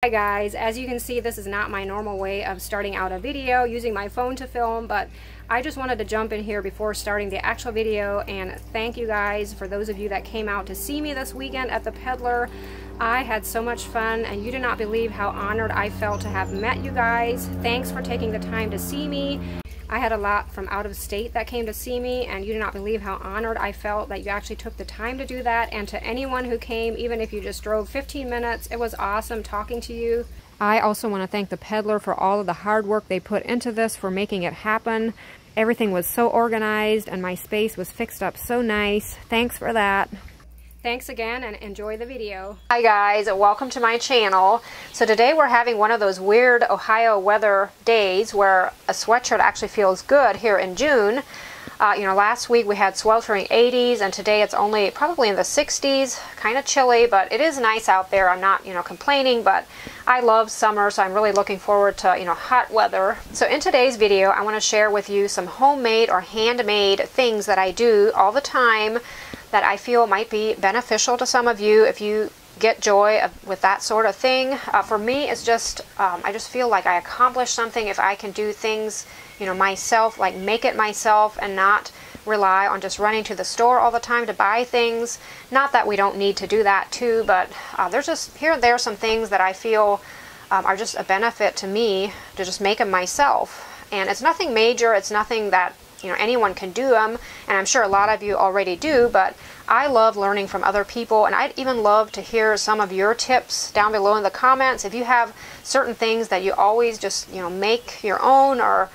Hi guys, as you can see, this is not my normal way of starting out a video using my phone to film, but I just wanted to jump in here before starting the actual video and thank you guys for those of you that came out to see me this weekend at the Peddler. I had so much fun and you do not believe how honored I felt to have met you guys. Thanks for taking the time to see me. I had a lot from out of state that came to see me, and you do not believe how honored I felt that you actually took the time to do that. And to anyone who came, even if you just drove 15 minutes, it was awesome talking to you. I also want to thank the Peddler for all of the hard work they put into this, for making it happen. Everything was so organized and my space was fixed up so nice. Thanks for that. Thanks again and enjoy the video. Hi guys, welcome to my channel. So today we're having one of those weird Ohio weather days where a sweatshirt actually feels good here in June. Last week we had sweltering 80s and today it's only probably in the 60s, kind of chilly, but it is nice out there. I'm not, complaining, but I love summer, so I'm really looking forward to, hot weather. So in today's video, I want to share with you some homemade or handmade things that I do all the time that I feel might be beneficial to some of you if you get joy with that sort of thing. For me, it's just, I just feel like I accomplish something if I can do things, myself, like make it myself and not rely on just running to the store all the time to buy things. Not that we don't need to do that too, but there's just here and there some things that I feel are just a benefit to me to just make them myself. And it's nothing major, it's nothing that anyone can do them, and I'm sure a lot of you already do, but I love learning from other people, and I'd even love to hear some of your tips down below in the comments. If you have certain things that you always just make your own, or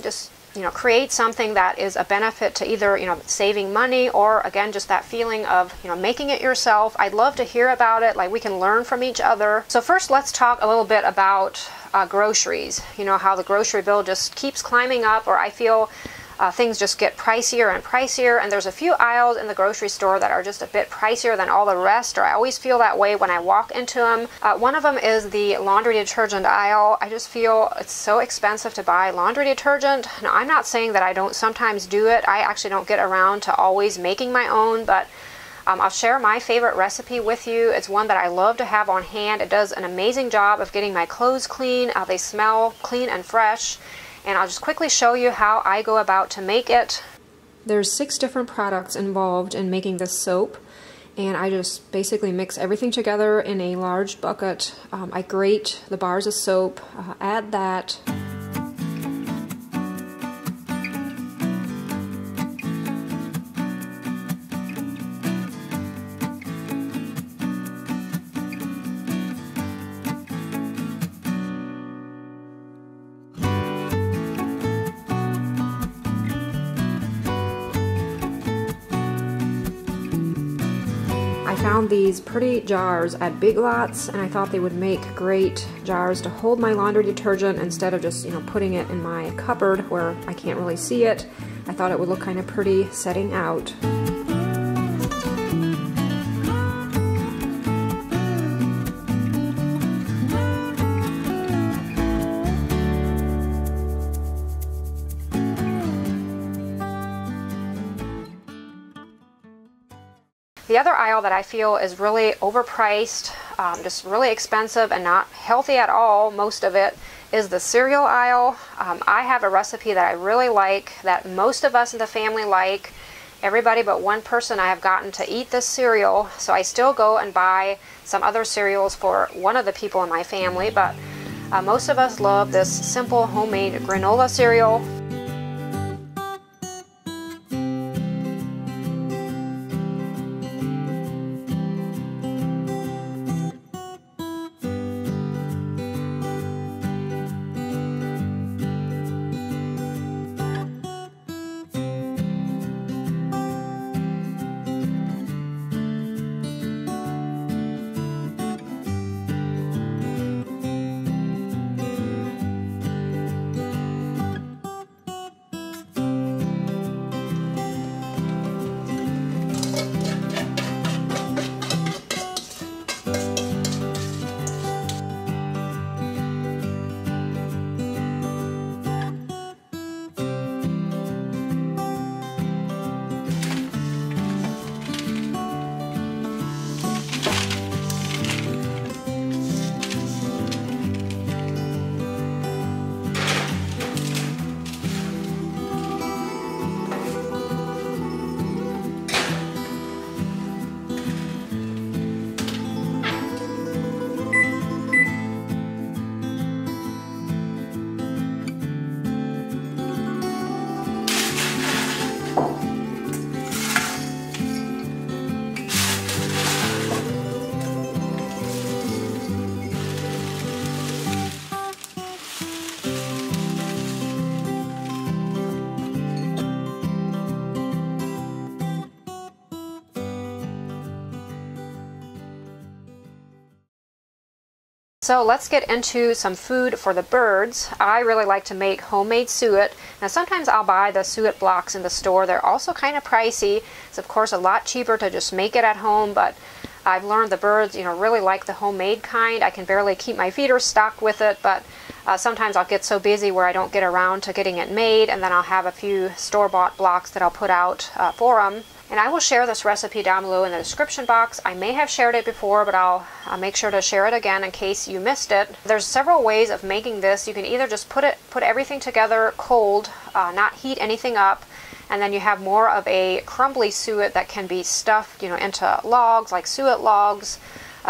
just create something that is a benefit to either saving money, or again just that feeling of making it yourself, I'd love to hear about it. Like, we can learn from each other. So first, let's talk a little bit about groceries. How the grocery bill just keeps climbing up, or I feel things just get pricier and pricier, and there's a few aisles in the grocery store that are just a bit pricier than all the rest, or I always feel that way when I walk into them. One of them is the laundry detergent aisle. I just feel it's so expensive to buy laundry detergent. Now, I'm not saying that I don't sometimes do it. I actually don't get around to always making my own, but I'll share my favorite recipe with you. It's one that I love to have on hand. It does an amazing job of getting my clothes clean. They smell clean and fresh. And I'll just quickly show you how I go about to make it. There's 6 different products involved in making this soap, and I just basically mix everything together in a large bucket. I grate the bars of soap, add that. I found these pretty jars at Big Lots, and I thought they would make great jars to hold my laundry detergent instead of just, putting it in my cupboard where I can't really see it. I thought it would look kind of pretty setting out. The other aisle that I feel is really overpriced, just really expensive and not healthy at all, most of it, is the cereal aisle. I have a recipe that I really like, that most of us in the family like. Everybody but one person I have gotten to eat this cereal, so I still go and buy some other cereals for one of the people in my family, but most of us love this simple homemade granola cereal. So let's get into some food for the birds. I really like to make homemade suet. Now sometimes I'll buy the suet blocks in the store. They're also kind of pricey. It's of course a lot cheaper to just make it at home, but I've learned the birds, really like the homemade kind. I can barely keep my feeder stocked with it, but sometimes I'll get so busy where I don't get around to getting it made, and then I'll have a few store-bought blocks that I'll put out for them. And I will share this recipe down below in the description box. I may have shared it before, but I'll make sure to share it again in case you missed it. There's several ways of making this. You can either just put everything together cold, not heat anything up, and then you have more of a crumbly suet that can be stuffed, into logs, like suet logs.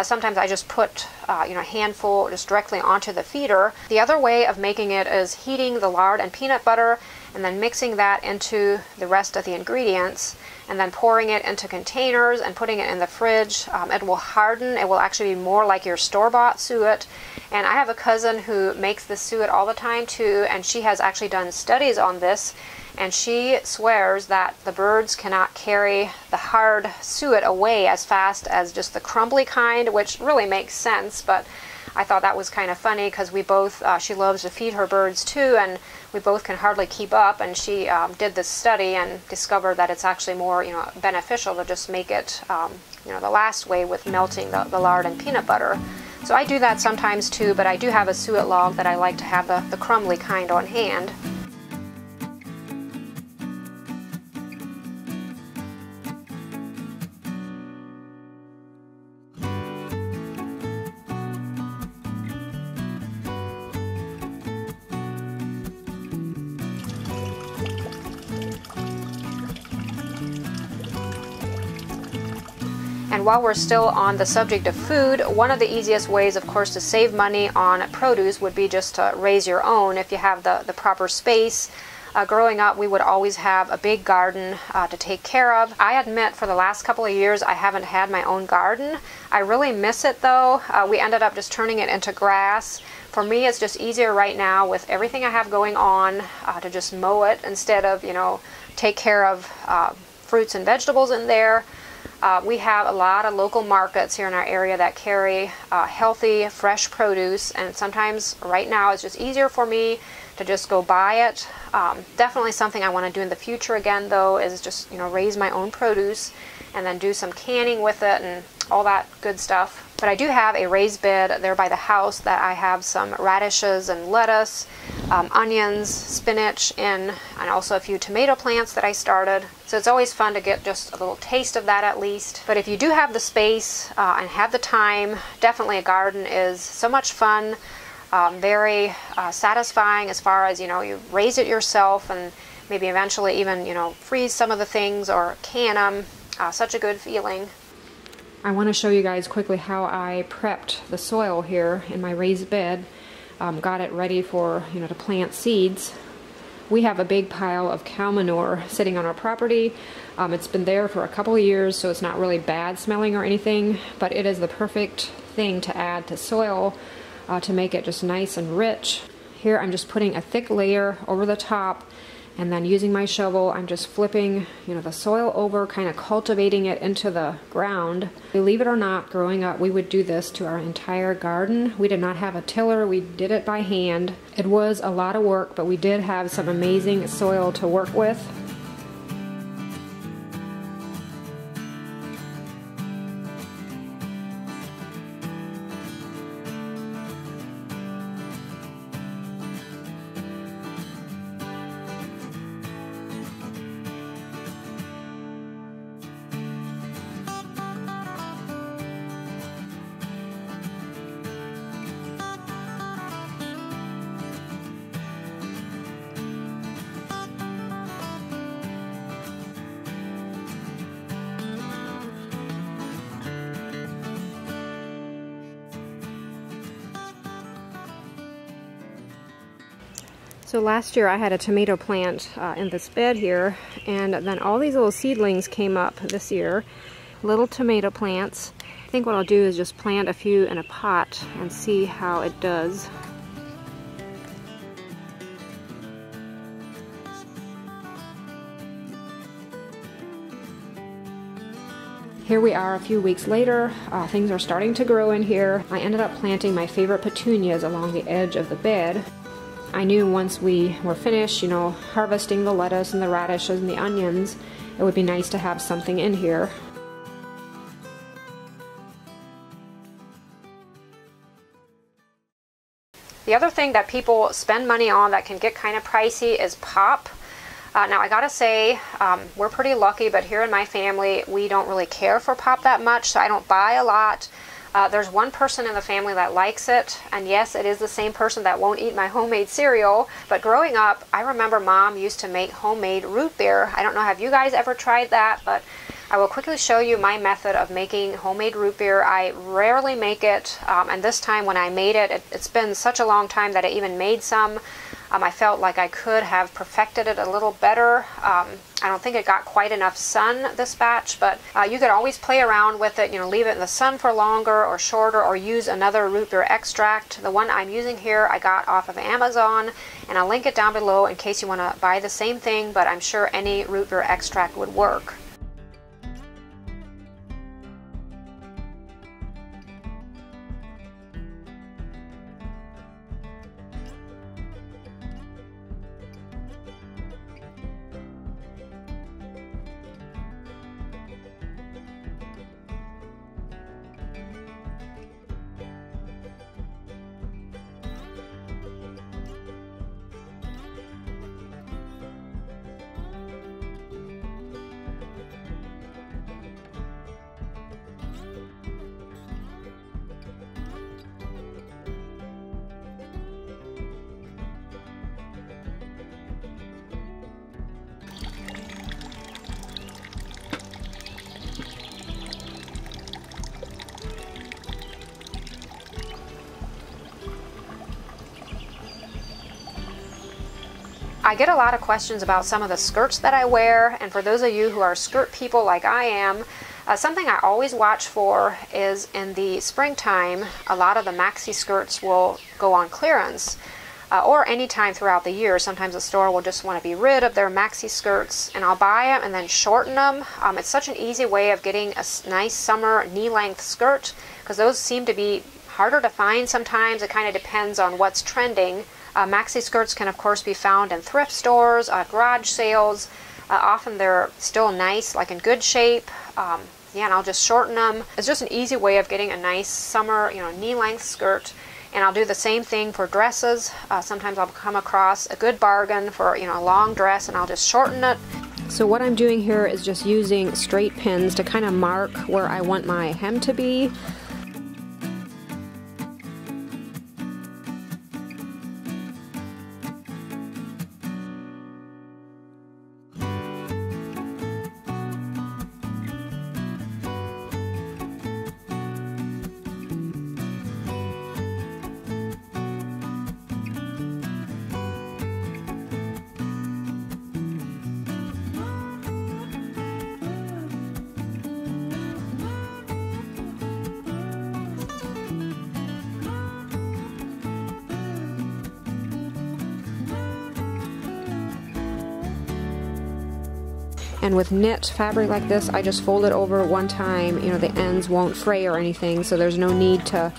Sometimes I just put, a handful just directly onto the feeder. The other way of making it is heating the lard and peanut butter and then mixing that into the rest of the ingredients and then pouring it into containers and putting it in the fridge. It will harden. It will actually be more like your store-bought suet. And I have a cousin who makes this suet all the time too, and she has actually done studies on this, and she swears that the birds cannot carry the hard suet away as fast as just the crumbly kind, which really makes sense, but I thought that was kind of funny because we both, she loves to feed her birds too, and we both can hardly keep up, and she did this study and discovered that it's actually more, beneficial to just make it, the last way with melting the lard and peanut butter. So I do that sometimes too, but I do have a suet log that I like to have the crumbly kind on hand. And while we're still on the subject of food, one of the easiest ways, of course, to save money on produce would be just to raise your own if you have the proper space. Growing up, we would always have a big garden to take care of. I admit for the last couple of years I haven't had my own garden. I really miss it though. We ended up just turning it into grass. For me, it's just easier right now with everything I have going on to just mow it instead of, take care of fruits and vegetables in there. We have a lot of local markets here in our area that carry healthy, fresh produce, and sometimes right now it's just easier for me to just go buy it. Definitely something I want to do in the future again though is just raise my own produce and then do some canning with it and all that good stuff. But I do have a raised bed there by the house that I have some radishes and lettuce, onions, spinach in, and also a few tomato plants that I started. So it's always fun to get just a little taste of that at least. But if you do have the space and have the time, definitely a garden is so much fun, very satisfying as far as, you raise it yourself and maybe eventually even, freeze some of the things or can them. Such a good feeling. I want to show you guys quickly how I prepped the soil here in my raised bed. Got it ready for, to plant seeds. We have a big pile of cow manure sitting on our property. It's been there for a couple of years, so it's not really bad smelling or anything, but it is the perfect thing to add to soil to make it just nice and rich. Here I'm just putting a thick layer over the top, and then using my shovel, I'm just flipping, the soil over, kind of cultivating it into the ground. Believe it or not, growing up, we would do this to our entire garden. We did not have a tiller. We did it by hand. It was a lot of work, but we did have some amazing soil to work with. So last year I had a tomato plant in this bed here, and then all these little seedlings came up this year, little tomato plants. I think what I'll do is just plant a few in a pot and see how it does. Here we are a few weeks later. Things are starting to grow in here. I ended up planting my favorite petunias along the edge of the bed. I knew once we were finished, you know, harvesting the lettuce and the radishes and the onions, it would be nice to have something in here. The other thing that people spend money on that can get kind of pricey is pop. Now I gotta say, we're pretty lucky, but here in my family, we don't really care for pop that much, so I don't buy a lot. There's one person in the family that likes it, and yes, it is the same person that won't eat my homemade cereal, but growing up, I remember Mom used to make homemade root beer. I don't know, have you guys ever tried that? But I will quickly show you my method of making homemade root beer. I rarely make it, and this time when I made it, it's been such a long time that I even made some. I felt like I could have perfected it a little better. I don't think it got quite enough sun this batch, but you could always play around with it, you know, leave it in the sun for longer or shorter, or use another root beer extract. The one I'm using here I got off of Amazon, and I'll link it down below in case you want to buy the same thing, but I'm sure any root beer extract would work. I get a lot of questions about some of the skirts that I wear, and for those of you who are skirt people like I am, something I always watch for is in the springtime, a lot of the maxi skirts will go on clearance, or any time throughout the year. Sometimes the store will just want to be rid of their maxi skirts, and I'll buy them and then shorten them. It's such an easy way of getting a nice summer knee-length skirt, because those seem to be harder to find sometimes. It kind of depends on what's trending. Maxi skirts can of course be found in thrift stores, garage sales. Often they're still nice, like in good shape. Yeah, and I'll just shorten them. It's just an easy way of getting a nice summer, you know, knee-length skirt. And I'll do the same thing for dresses. Sometimes I'll come across a good bargain for, you know, a long dress, and I'll just shorten it. So what I'm doing here is just using straight pins to kind of mark where I want my hem to be. And with knit fabric like this, I just fold it over one time. You know, the ends won't fray or anything, so there's no need to,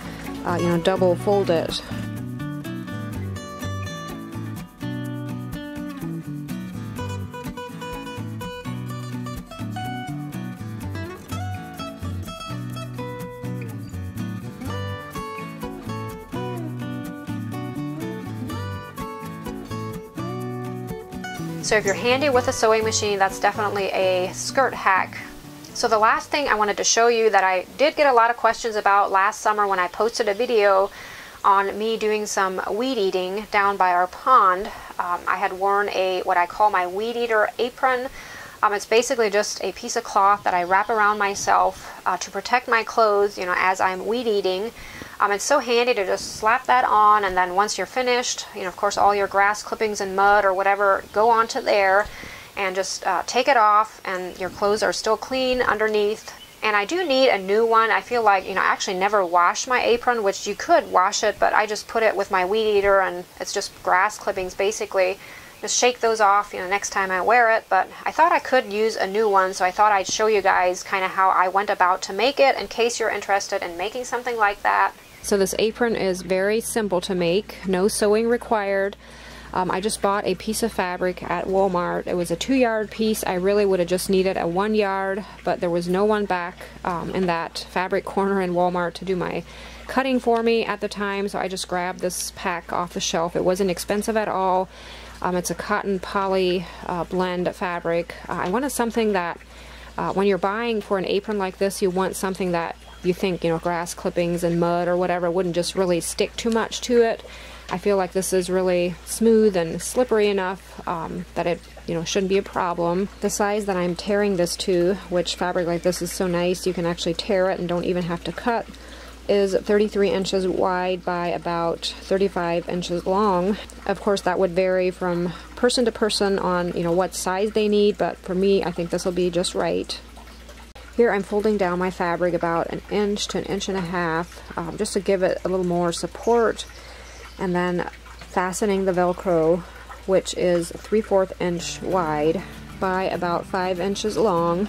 you know, double fold it. So if you're handy with a sewing machine, that's definitely a skirt hack. So the last thing I wanted to show you that I did get a lot of questions about last summer when I posted a video on me doing some weed eating down by our pond. I had worn what I call my weed eater apron. It's basically just a piece of cloth that I wrap around myself to protect my clothes, you know, as I'm weed eating. It's so handy to just slap that on, and then once you're finished, you know, of course, all your grass clippings and mud or whatever go onto there, and just take it off, and your clothes are still clean underneath. And I do need a new one. I feel like, you know, I actually never wash my apron, which you could wash it, but I just put it with my weed eater, and it's just grass clippings basically. just shake those off, next time I wear it. But I thought I could use a new one, so I thought I'd show you guys kind of how I went about to make it in case you're interested in making something like that. So this apron is very simple to make, no sewing required. I just bought a piece of fabric at Walmart. It was a 2-yard piece. I really would have just needed a 1 yard, but there was no one back in that fabric corner in Walmart to do my cutting for me at the time, so I just grabbed this pack off the shelf. It wasn't expensive at all. It's a cotton poly blend fabric. I wanted something that when you're buying for an apron like this, you want something that you think, grass clippings and mud or whatever wouldn't just really stick too much to it. I feel like this is really smooth and slippery enough that it, shouldn't be a problem. The size that I'm tearing this to, which fabric like this is so nice, you can actually tear it and don't even have to cut, is 33 inches wide by about 35 inches long. Of course, that would vary from person to person on, what size they need, but for me, I think this will be just right. Here I'm folding down my fabric about 1 inch to 1.5 inches, just to give it a little more support, and then fastening the Velcro, which is 3/4 inch wide by about 5 inches long.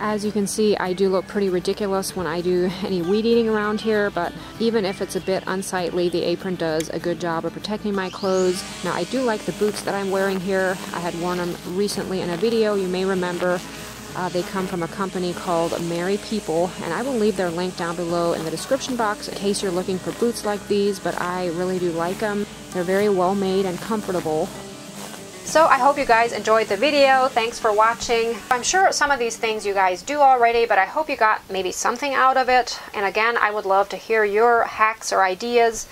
As you can see, I do look pretty ridiculous when I do any weed eating around here, but even if it's a bit unsightly, the apron does a good job of protecting my clothes. Now, I do like the boots that I'm wearing here. I had worn them recently in a video, you may remember. They come from a company called Merry People, and I will leave their link down below in the description box in case you're looking for boots like these, but I really do like them. They're very well made and comfortable. So I hope you guys enjoyed the video. Thanks for watching. I'm sure some of these things you guys do already, but I hope you got maybe something out of it. And again, I would love to hear your hacks or ideas,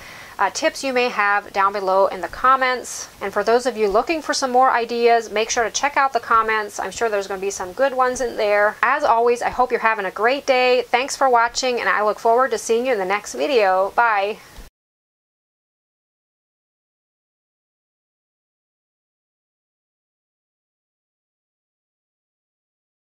tips you may have down below in the comments. And for those of you looking for some more ideas, make sure to check out the comments. I'm sure there's going to be some good ones in there. As always, I hope you're having a great day. Thanks for watching, and I look forward to seeing you in the next video. Bye.